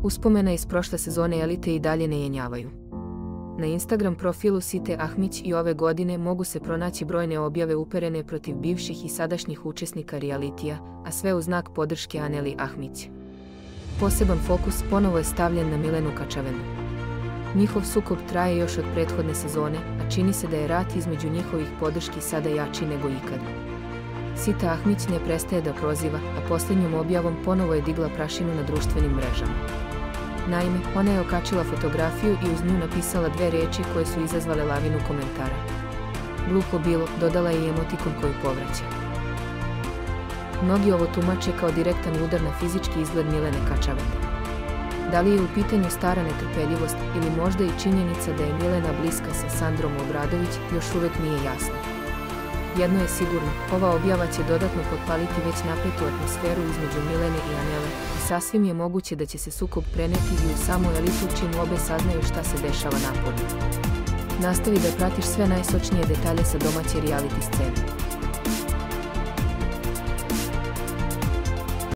Uspomene iz prošle sezone Elite i dalje ne jenjavaju. Na Instagram profilu Site Ahmić i ove godine mogu se pronaći brojne objave uperene protiv bivših i sadašnjih učesnika realitija, a sve u znak podrške Aneli Ahmić. Poseban fokus ponovo je stavljen na Milenu Kačavenu. Njihov sukob traje još od prethodne sezone, a čini se da je rat između njihovih podrški sada jači nego ikad. Sita Ahmić ne prestaje da proziva, a posljednjom objavom ponovo je digla prašinu na društvenim mrežama. Naime, ona je okačila fotografiju i uz nju napisala 2 riječi koje su izazvale lavinu komentara. Glupo bilo, dodala je i emotikon koji povraća. Mnogi ovo tumače kao direktan udar na fizički izgled Milene Kačavende. Da li je u pitanju stara netrpeljivost ili možda i činjenica da je Milena bliska sa Sandrom Obradović, još uvijek nije jasno. Jedno je sigurno, ova objava će dodatno potpaliti već napetu atmosferu između Milene i Anele i sasvim je moguće da će se sukob preneti i u samu Elitu čim obe saznaju šta se dešava napolju. Nastavi da pratiš sve najsočnije detalje sa domaće reality scene.